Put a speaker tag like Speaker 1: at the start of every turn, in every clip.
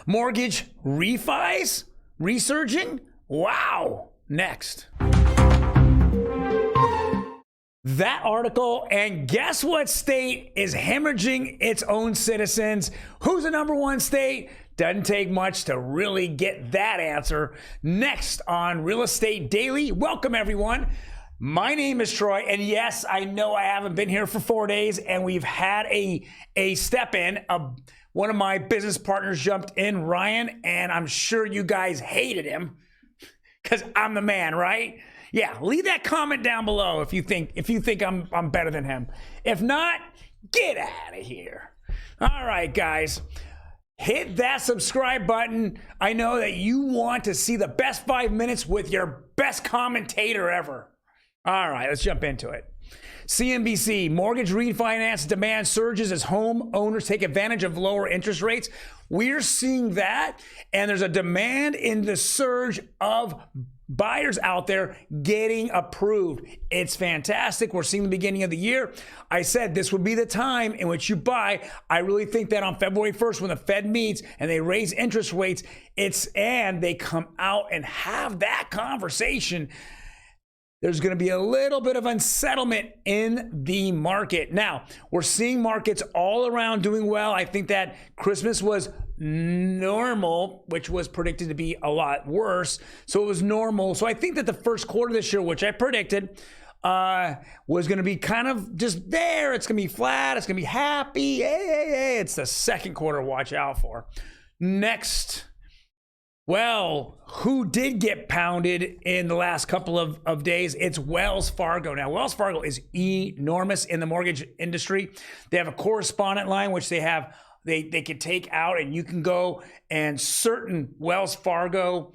Speaker 1: Mortgage refis resurging? Wow. Next. That article, and guess what state is hemorrhaging its own citizens? Who's the number one state? Doesn't take much to really get that answer. Next on Real Estate Daily. Welcome, everyone. My name is Troy, and yes, I know I haven't been here for 4 days, and we've had a step in. One of my business partners jumped in, Ryan, and I'm sure you guys hated him because I'm the man, right? Yeah, leave that comment down below if you think I'm better than him. If not, get out of here. All right, guys. Hit that subscribe button. I know that you want to see the best 5 minutes with your best commentator ever. All right, let's jump into it. CNBC, mortgage refinance demand surges as homeowners take advantage of lower interest rates. We're seeing that, and there's a demand in the surge of buyers out there getting approved. It's fantastic. We're seeing the beginning of the year. I said this would be the time in which you buy. I really think that on February 1st, when the Fed meets and they raise interest rates, and they come out and have that conversation, there's going to be a little bit of unsettlement in the market. Now, we're seeing markets all around doing well. I think that Christmas was normal, which was predicted to be a lot worse. So it was normal. So I think that the first quarter this year, which I predicted, was going to be kind of just there. It's going to be flat. It's going to be happy. Hey. It's the second quarter to watch out for. Next. Well, who did get pounded in the last couple of days? It's Wells Fargo. Now, Wells Fargo is enormous in the mortgage industry. They have a correspondent line, which they can take out, and you can go, and certain Wells Fargo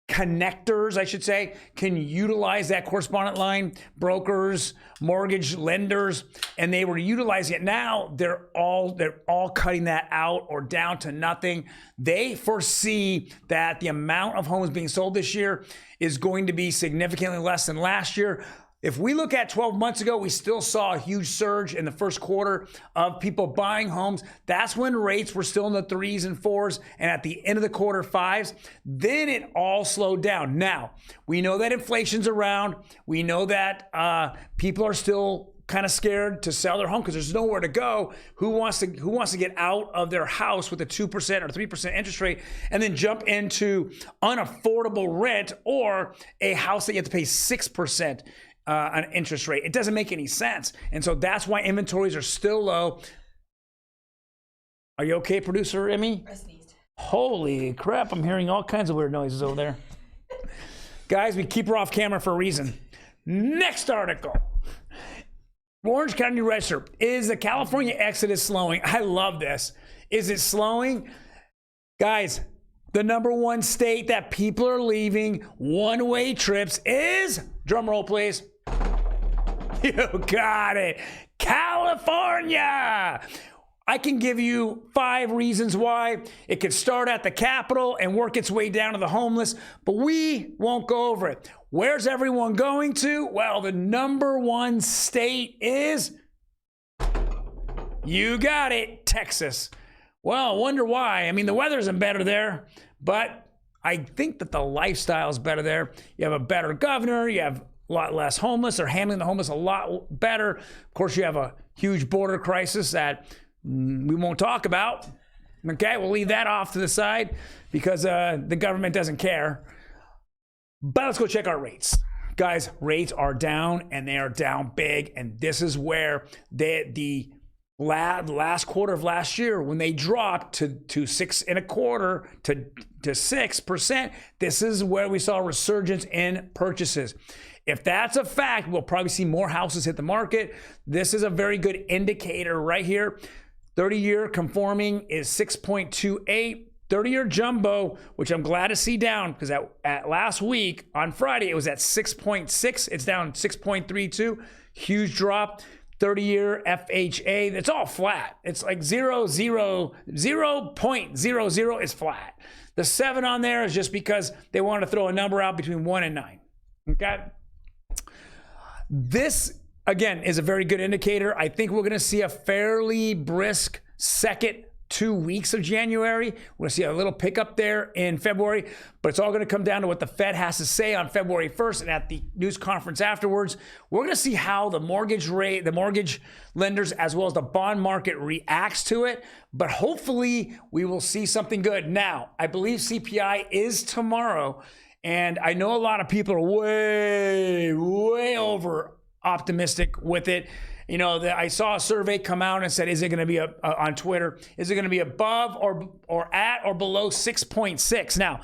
Speaker 1: connectors, I should say, can utilize that correspondent line, brokers, mortgage lenders, and they were utilizing it. Now they're all cutting that out or down to nothing. They foresee that the amount of homes being sold this year is going to be significantly less than last year. If we look at 12 months ago, we still saw a huge surge in the first quarter of people buying homes. That's when rates were still in the 3s and 4s, and at the end of the quarter, 5s. Then it all slowed down. Now, we know that inflation's around. We know that people are still kind of scared to sell their home because there's nowhere to go. Who wants to get out of their house with a 2% or 3% interest rate and then jump into unaffordable rent or a house that you have to pay 6%? An interest rate? It doesn't make any sense. And so that's why inventories are still low. Are you okay, producer Emmy?
Speaker 2: I sneezed.
Speaker 1: Holy crap, I'm hearing all kinds of weird noises over there. Guys, we keep her off camera for a reason. Next article. Orange County Register. Is the California exodus slowing? I love this. Is it slowing? Guys, the number one state that people are leaving one-way trips is, drum roll please. You got it. California. I can give you 5 reasons why. It could start at the Capitol and work its way down to the homeless, but we won't go over it. Where's everyone going to? Well, the number one state is, you got it, Texas. Well, I wonder why. I mean, the weather isn't better there, but I think that the lifestyle is better there. You have a better governor. You have a lot less homeless. They're handling the homeless a lot better. Of course, you have a huge border crisis that we won't talk about. Okay, we'll leave that off to the side because the government doesn't care. But let's go check our rates. Guys, rates are down, and they are down big. And this is where the last quarter of last year, when they dropped to 6.25% to 6%, this is where we saw a resurgence in purchases. If that's a fact, we'll probably see more houses hit the market. This is a very good indicator right here. 30-year conforming is 6.28. 30-year jumbo, which I'm glad to see down, because at last week on Friday, it was at 6.6. It's down 6.32. Huge drop. 30-year FHA, it's all flat. It's like 0.00 is flat. The 7 on there is just because they wanted to throw a number out between 1 and 9. Okay? This, again, is a very good indicator. I think we're going to see a fairly brisk second 2 weeks of January. We're going to see a little pickup there in February, but it's all going to come down to what the Fed has to say on February 1st and at the news conference afterwards. We're going to see how the mortgage rate, the mortgage lenders, as well as the bond market reacts to it, but hopefully we will see something good. Now, I believe CPI is tomorrow, and I know a lot of people are way over optimistic with it. You know, I saw a survey come out and said, is it going to be on Twitter, is it going to be above or at or below 6.6? Now,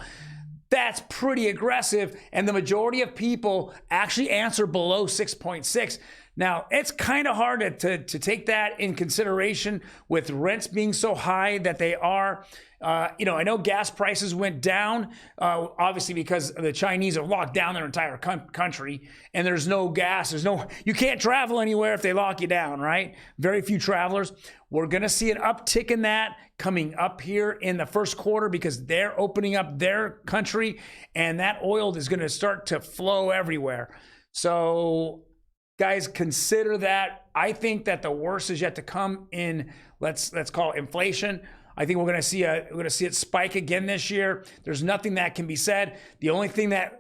Speaker 1: that's pretty aggressive, and the majority of people actually answer below 6.6. Now, it's kind of hard to take that in consideration with rents being so high that they are. You know, I know gas prices went down, obviously because the Chinese have locked down their entire country, and there's no gas. You can't travel anywhere if they lock you down, right? Very few travelers. We're going to see an uptick in that coming up here in the first quarter because they're opening up their country, and that oil is going to start to flow everywhere. So, guys, consider that. I think that the worst is yet to come in, let's call it inflation. I think we're going to see it spike again this year. There's nothing that can be said. The only thing and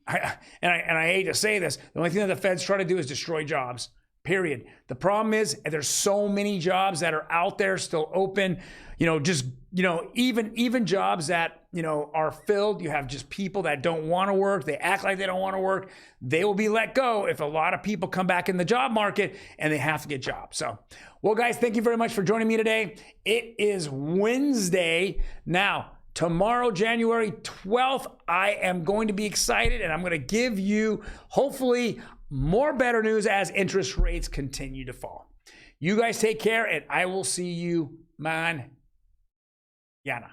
Speaker 1: I hate to say this, the only thing that the Fed's trying to do is destroy jobs. Period. The problem is there's so many jobs that are out there still open. You know, just, you know, even jobs that, you know, are filled. You have just people that don't want to work. They act like they don't want to work. They will be let go if a lot of people come back in the job market and they have to get jobs. So, well, guys, thank you very much for joining me today. It is Wednesday. Now, tomorrow, January 12th, I am going to be excited, and I'm going to give you, hopefully, more better news as interest rates continue to fall. You guys take care, and I will see you, man. Yana.